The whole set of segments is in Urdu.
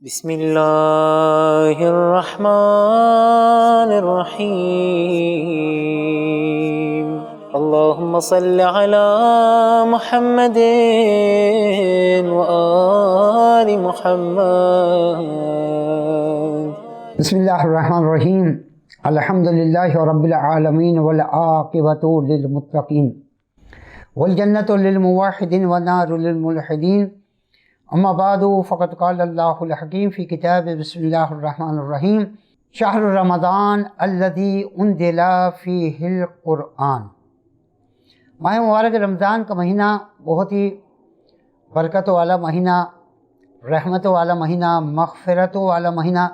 بسم اللہ الرحمن الرحیم اللہم صل علی محمد وآل محمد۔ بسم اللہ الرحمن الرحیم الحمد للہ رب العالمین والعاقبۃ للمتقین والجنۃ للموحدین والنار للملحدین، اما بعد فقد قال اللہ الحکیم فی کتاب بسم اللہ الرحمن الرحیم شہر رمضان الذی انزل فیہ القرآن۔ ماہ مبارک رمضان کا مہینہ بہت ہی برکت والا مہینہ، رحمت والا مہینہ، مغفرت والا مہینہ،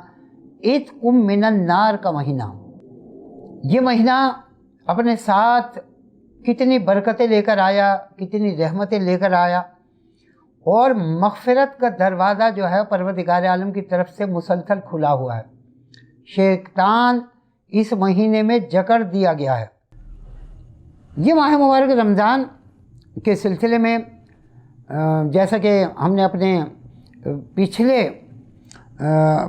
عتق من النار کا مہینہ۔ یہ مہینہ اپنے ساتھ کتنی برکتیں لے کر آیا، کتنی رحمتیں لے کر آیا، اور مغفرت کا دروازہ جو ہے پروردگار عالم کی طرف سے مسلسل کھلا ہوا ہے۔ شیطان اس مہینے میں جکڑ دیا گیا ہے۔ یہ ماہ مبارک رمضان کے سلسلے میں جیسا کہ ہم نے اپنے پچھلے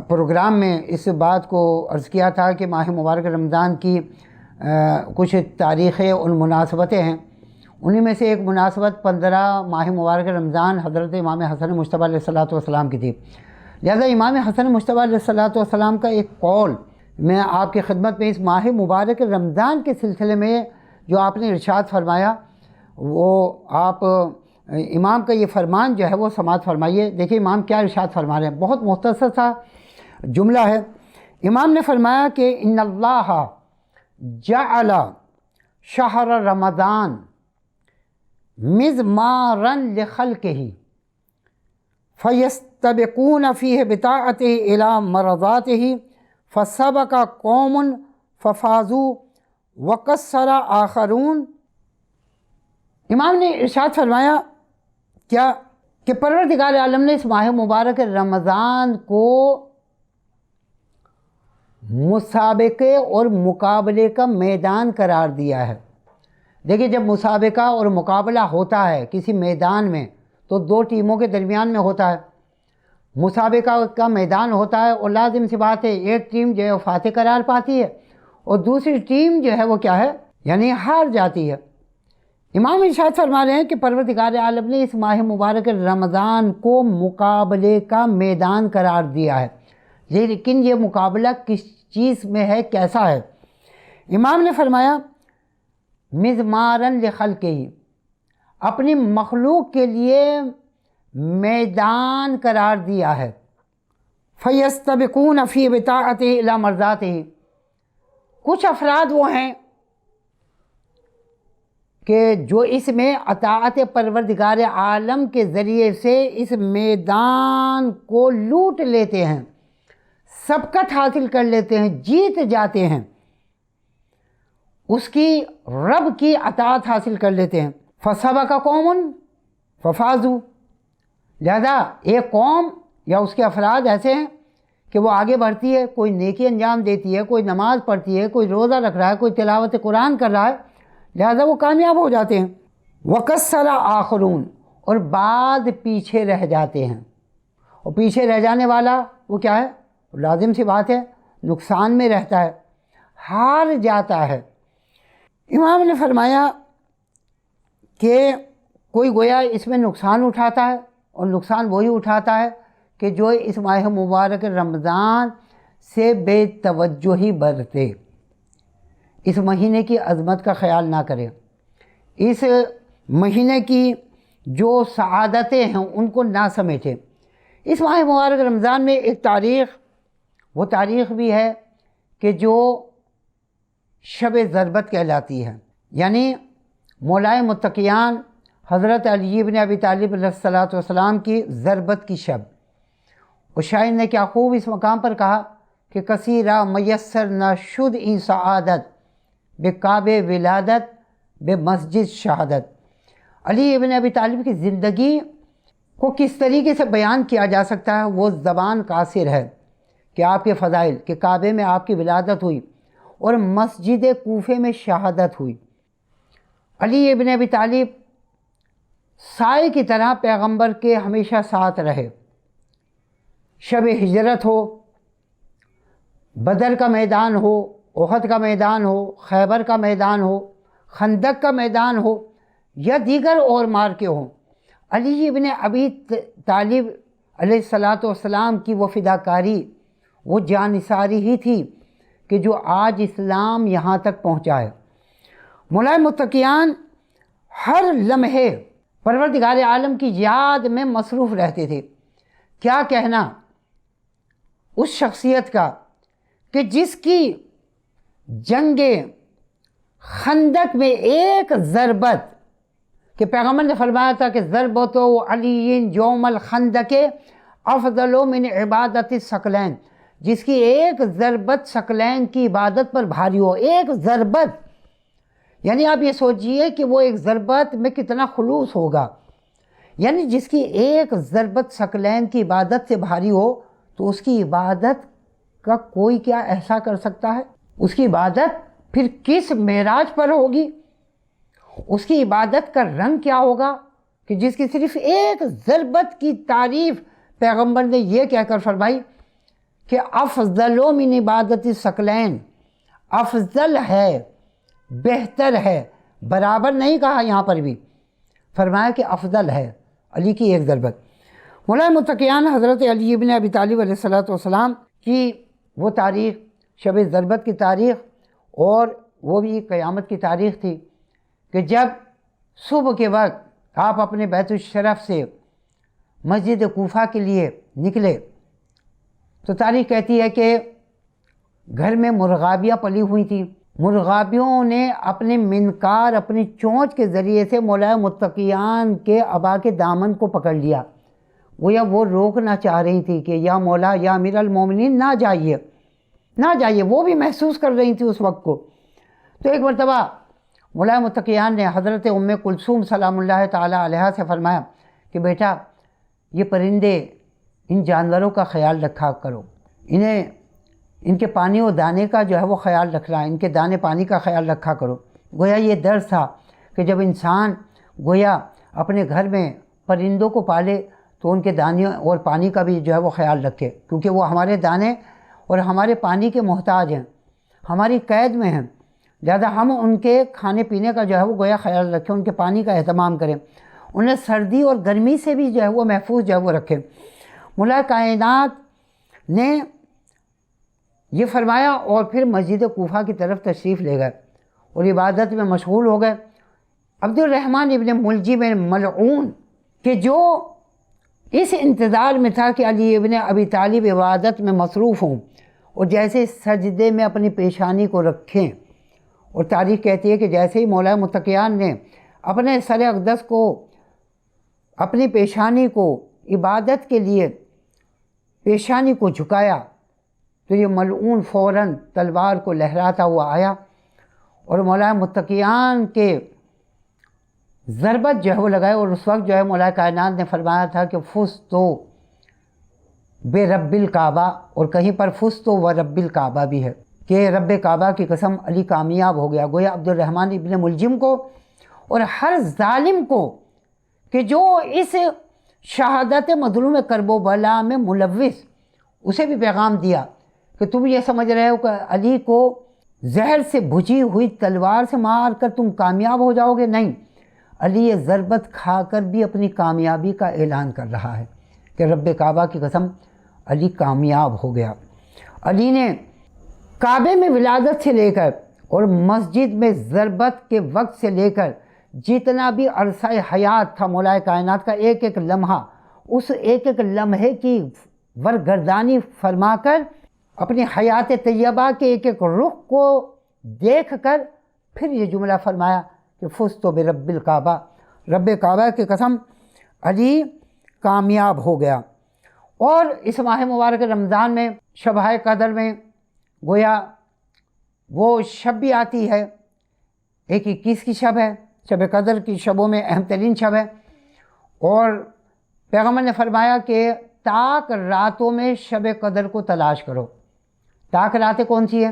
پروگرام میں اس بات کو عرض کیا تھا کہ ماہ مبارک رمضان کی کچھ تاریخیں اور مناسبتیں ہیں۔ انہی میں سے ایک مناسبت 15 ماہ مبارک رمضان حضرت امام حسن مجتبیٰ علیہ السلام کی تھی۔ لہذا امام حسن مجتبیٰ علیہ السلام کا ایک قول میں آپ کی خدمت میں اس ماہ مبارک رمضان کے سلسلے میں جو آپ نے ارشاد فرمایا، وہ آپ امام کا یہ فرمان جو ہے وہ سماعت فرمائیے۔ دیکھیے امام کیا ارشاد فرما رہے ہیں، بہت مختصر سا جملہ ہے۔ امام نے فرمایا کہ ان اللہ جعل شہر رمضان مزمارا لخلقہ فیستبقون فیہ بطاعتہ الی مرضاتہ فسبق قوم ففازوا وقصر آخرون۔ امام نے ارشاد فرمایا کیا کہ پروردگار عالم نے اس ماہ مبارک رمضان کو مسابقے اور مقابلے کا میدان قرار دیا ہے۔ دیکھیے جب مسابقہ اور مقابلہ ہوتا ہے کسی میدان میں تو دو ٹیموں کے درمیان میں ہوتا ہے، مسابقہ کا میدان ہوتا ہے، اور لازم سی بات ہے ایک ٹیم جو ہے وہ فاتح قرار پاتی ہے اور دوسری ٹیم جو ہے وہ کیا ہے، یعنی ہار جاتی ہے۔ امام ارشاد فرما رہے ہیں کہ پروردگار عالم نے اس ماہ مبارک رمضان کو مقابلے کا میدان قرار دیا ہے، لیکن یہ مقابلہ کس چیز میں ہے، کیسا ہے؟ امام نے فرمایا مزمارن لخلقہ، اپنی مخلوق کے لیے میدان قرار دیا ہے۔ فیستبقون فی بطاعتہ الی مرضاتہ، کچھ افراد وہ ہیں کہ جو اس میں اطاعت پروردگار عالم کے ذریعے سے اس میدان کو لوٹ لیتے ہیں، سبقت حاصل کر لیتے ہیں، جیت جاتے ہیں، اس کی رب کی اطاعت حاصل کر لیتے ہیں۔ فسبق قوم ففازوا، لہذا ایک قوم یا اس کے افراد ایسے ہیں کہ وہ آگے بڑھتی ہے، کوئی نیکی انجام دیتی ہے، کوئی نماز پڑھتی ہے، کوئی روزہ رکھ رہا ہے، کوئی تلاوت قرآن کر رہا ہے، لہذا وہ کامیاب ہو جاتے ہیں۔ وقصر آخرون، اور بعض پیچھے رہ جاتے ہیں، اور پیچھے رہ جانے والا وہ کیا ہے، لازم سی بات ہے نقصان میں رہتا ہے، ہار جاتا ہے۔ امام نے فرمایا کہ کوئی گویا اس میں نقصان اٹھاتا ہے، اور نقصان وہی اٹھاتا ہے کہ جو اس ماہ مبارک رمضان سے بے توجہی برتے، اس مہینے کی عظمت کا خیال نہ کرے، اس مہینے کی جو سعادتیں ہیں ان کو نہ سمیٹے۔ اس ماہ مبارک رمضان میں ایک تاریخ، وہ تاریخ بھی ہے کہ جو شب ضربت کہلاتی ہے، یعنی مولائے متقیان حضرت علی بن ابی طالب علیہ السلام کی ضربت کی شب۔ اور شاعر نے کیا خوب اس مقام پر کہا کہ کثیرہ میسر نہ شد این سعادت بے کعبہ ولادت بے مسجد شہادت۔ علی ابن ابی طالب کی زندگی کو کس طریقے سے بیان کیا جا سکتا ہے، وہ زبان قاصر ہے کہ آپ کے فضائل، کہ کعبے میں آپ کی ولادت ہوئی اور مسجد کوفے میں شہادت ہوئی۔ علی ابن ابی طالب سائے کی طرح پیغمبر کے ہمیشہ ساتھ رہے، شب ہجرت ہو، بدر کا میدان ہو، احد کا میدان ہو، خیبر کا میدان ہو، خندق کا میدان ہو یا دیگر اور مارکے ہوں، علی ابن ابی طالب علیہ الصلاۃ والسلام کی وہ فداکاری، وہ جانثاری ہی تھی کہ جو آج اسلام یہاں تک پہنچا ہے۔ مولائے متقیان ہر لمحے پروردگار عالم کی یاد میں مصروف رہتے تھے۔ کیا کہنا اس شخصیت کا کہ جس کی جنگ خندق میں ایک ضربت، کہ پیغمبر نے فرمایا تھا کہ ضربت علی یوم الخندق افضل من عبادت الثقلین، جس کی ایک ضربت ثقلین کی عبادت پر بھاری ہو۔ ایک ضربت، یعنی آپ یہ سوچئے کہ وہ ایک ضربت میں کتنا خلوص ہوگا، یعنی جس کی ایک ضربت ثقلین کی عبادت سے بھاری ہو تو اس کی عبادت کا کوئی کیا احسا کر سکتا ہے؟ اس کی عبادت پھر کس معراج پر ہوگی؟ اس کی عبادت کا رنگ کیا ہوگا کہ جس کی صرف ایک ضربت کی تعریف پیغمبر نے یہ کہہ کر فرمائی کہ افضل من عبادت الثقلین، افضل ہے، بہتر ہے، برابر نہیں کہا، یہاں پر بھی فرمایا کہ افضل ہے علی کی ایک ضربت۔ مولائے متقیان حضرت علی ابن ابی طالب علیہ الصلاۃ والسلام کی وہ تاریخ، شب ضربت کی تاریخ، اور وہ بھی قیامت کی تاریخ تھی کہ جب صبح کے وقت آپ اپنے بیت الشرف سے مسجد کوفہ کے لیے نکلے تو تاریخ کہتی ہے کہ گھر میں مرغابیاں پلی ہوئی تھیں۔ مرغابیوں نے اپنے منقار، اپنی چونچ کے ذریعے سے مولائے متقیان کے ابا کے دامن کو پکڑ لیا، گویا وہ روکنا چاہ رہی تھی کہ یا مولا یا امیر المومنین نہ جائیے، نہ جائیے، وہ بھی محسوس کر رہی تھی اس وقت کو۔ تو ایک مرتبہ مولائے متقیان نے حضرت ام کلثوم سلام اللہ تعالی علیہا سے فرمایا کہ بیٹا یہ پرندے، ان جانوروں کا خیال رکھا کرو، انہیں ان کے پانی و دانے کا جو ہے وہ خیال رکھنا، ان کے دانے پانی کا خیال رکھا کرو۔ گویا یہ درس تھا کہ جب انسان گویا اپنے گھر میں پرندوں کو پالے تو ان کے دانے اور پانی کا بھی جو ہے وہ خیال رکھے، کیونکہ وہ ہمارے دانے اور ہمارے پانی کے محتاج ہیں، ہماری قید میں ہیں، لہذا ہم ان کے کھانے پینے کا جو ہے وہ گویا خیال رکھیں، ان کے پانی کا اہتمام کریں، انہیں سردی اور گرمی سے بھی جو ہے وہ محفوظ جو ہے وہ رکھیں۔ مولائے کائنات نے یہ فرمایا اور پھر مسجد کوفہ کی طرف تشریف لے گئے اور عبادت میں مشغول ہو گئے۔ عبد الرحمن ابن ملجم ملعون کہ جو اس انتظار میں تھا کہ علی ابن ابی طالب عبادت میں مصروف ہوں اور جیسے سجدے میں اپنی پیشانی کو رکھیں، اور تاریخ کہتی ہے کہ جیسے ہی مولائے متقیان نے اپنے سر اقدس کو، اپنی پیشانی کو عبادت کے لیے پیشانی کو جھکایا تو یہ ملعون فوراً تلوار کو لہراتا ہوا آیا اور مولائے متقیان کے ضربت جو ہے وہ لگائے، اور اس وقت جو ہے مولائے کائنات نے فرمایا تھا کہ فزتو بے رب الکعبہ، اور کہیں پر فزتو و رب الکعبہ بھی ہے کہ رب کعبہ کی قسم علی کامیاب ہو گیا۔ گویا عبد الرحمن ابن ملجم کو اور ہر ظالم کو کہ جو اس شہادت مظلوم کرب و بلا میں ملوث، اسے بھی پیغام دیا کہ تم یہ سمجھ رہے ہو کہ علی کو زہر سے بھجی ہوئی تلوار سے مار کر تم کامیاب ہو جاؤ گے، نہیں، علی یہ ضربت کھا کر بھی اپنی کامیابی کا اعلان کر رہا ہے کہ رب کعبہ کی قسم علی کامیاب ہو گیا۔ علی نے کعبے میں ولادت سے لے کر اور مسجد میں ضربت کے وقت سے لے کر جتنا بھی عرصہ حیات تھا مولائے کائنات کا، ایک ایک لمحہ، اس ایک ایک لمحے کی ورگردانی فرما کر اپنی حیات طیبہ کے ایک ایک رخ کو دیکھ کر پھر یہ جملہ فرمایا کہ فزت برب الکعبہ، رب کعبہ کی قسم علی کامیاب ہو گیا۔ اور اس ماہ مبارک رمضان میں شبہ قدر میں گویا وہ شب بھی آتی ہے، ایک 21 کی شب ہے، شب قدر کی شبوں میں اہم ترین شب ہے، اور پیغمبر نے فرمایا کہ تاک راتوں میں شب قدر کو تلاش کرو۔ تاک راتیں کون سی ہیں؟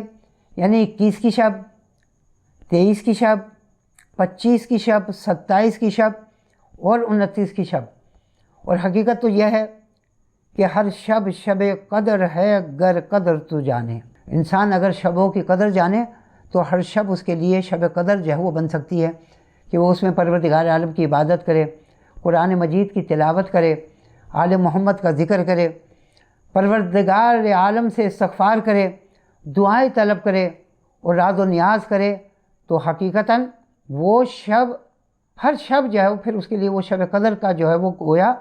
یعنی 21 کی شب، 23 کی شب، 25 کی شب، 27 کی شب اور 29 کی شب۔ اور حقیقت تو یہ ہے کہ ہر شب شب قدر ہے گر قدر تو جانے. انسان اگر شبوں کی قدر جانے تو ہر شب اس کے لیے شب قدر جو ہے وہ بن سکتی ہے کہ وہ اس میں پروردگار عالم کی عبادت کرے، قرآن مجید کی تلاوت کرے، آل محمد کا ذکر کرے، پروردگار عالم سے استغفار کرے، دعائیں طلب کرے اور راز و نیاز کرے. تو حقیقتاً وہ شب، ہر شب جو ہے وہ پھر اس کے لیے وہ شب قدر کا جو ہے وہ گویا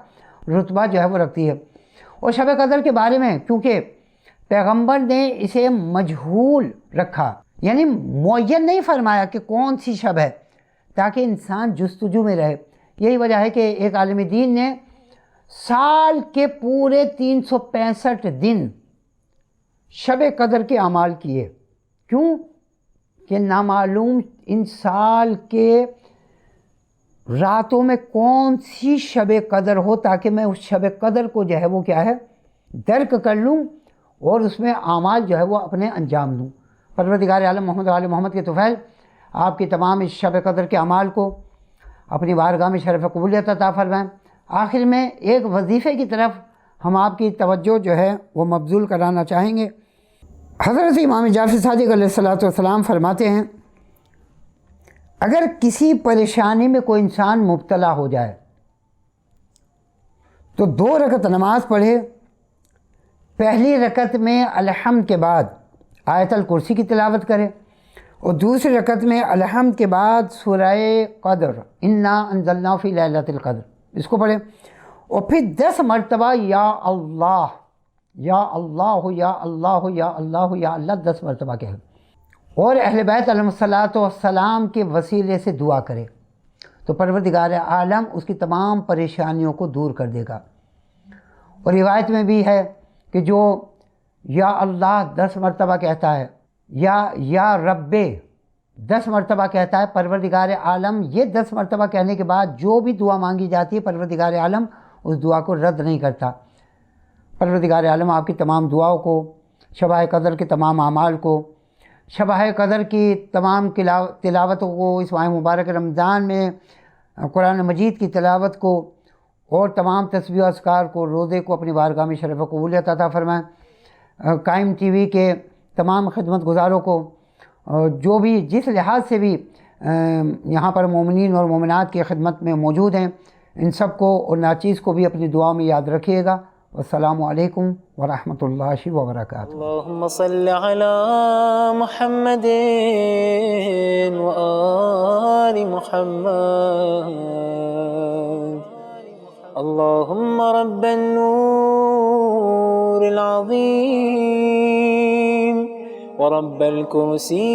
رتبہ جو ہے وہ رکھتی ہے. اور شب قدر کے بارے میں کیونکہ پیغمبر نے اسے مجہول رکھا، یعنی معین نہیں فرمایا کہ کون سی شب ہے، تاکہ انسان جستجو میں رہے. یہی وجہ ہے کہ ایک عالم دین نے سال کے پورے 365 دن شب قدر کے اعمال کیے. کیوں؟ کہ نامعلوم ان سال کے راتوں میں کون سی شب قدر ہو، تاکہ میں اس شب قدر کو جو ہے وہ کیا ہے درک کر لوں اور اس میں اعمال جو ہے وہ اپنے انجام دوں. پروردگار عالم محمد و آل محمد کے طفیل آپ کی تمام اس شب قدر کے اعمال کو اپنی بارگاہ میں شرف قبولیت عطا فرمائیں. آخر میں ایک وظیفے کی طرف ہم آپ کی توجہ جو ہے وہ مبذول کرانا چاہیں گے. حضرت امام جعفر صادق علیہ الصلوۃ والسلام فرماتے ہیں اگر کسی پریشانی میں کوئی انسان مبتلا ہو جائے تو 2 رکعت نماز پڑھے. پہلی رکعت میں الحمد کے بعد آیت الکرسی کی تلاوت کرے اور دوسری رکعت میں الحمد کے بعد سورہ قدر انا انزلنا فی لیلۃ القدر اس کو پڑھے اور پھر 10 مرتبہ یا اللہ یا اللہ یا اللہ یا اللہ یا اللہ 10 مرتبہ کہے اور اہل بیت علیہ الصلوۃ والسلام کے وسیلے سے دعا کرے تو پروردگار عالم اس کی تمام پریشانیوں کو دور کر دے گا. اور روایت میں بھی ہے کہ جو یا اللہ 10 مرتبہ کہتا ہے یا رب 10 مرتبہ کہتا ہے، پروردگار عالم یہ 10 مرتبہ کہنے کے بعد جو بھی دعا مانگی جاتی ہے پروردگار عالم اس دعا کو رد نہیں کرتا. پروردگار عالم آپ کی تمام دعاؤں کو، شبہ قدر کے تمام اعمال کو، شبہ قدر کی تمام تلاوتوں کو، اس ماہ مبارک رمضان میں قرآن مجید کی تلاوت کو اور تمام تسبیح و اذکار کو، روزے کو اپنی بارگاہ میں شرف و قبولیت عطا فرمائیں. قائم ٹی وی کے تمام خدمت گزاروں کو جو بھی جس لحاظ سے بھی یہاں پر مومنین اور مومنات کی خدمت میں موجود ہیں ان سب کو اور ناچیز کو بھی اپنی دعا میں یاد رکھیے گا. والسلام علیکم ورحمۃ اللہ وبرکاتہ. اللهم صل على محمد وآل محمد. اللهم رب النور العظيم ورب الكرسي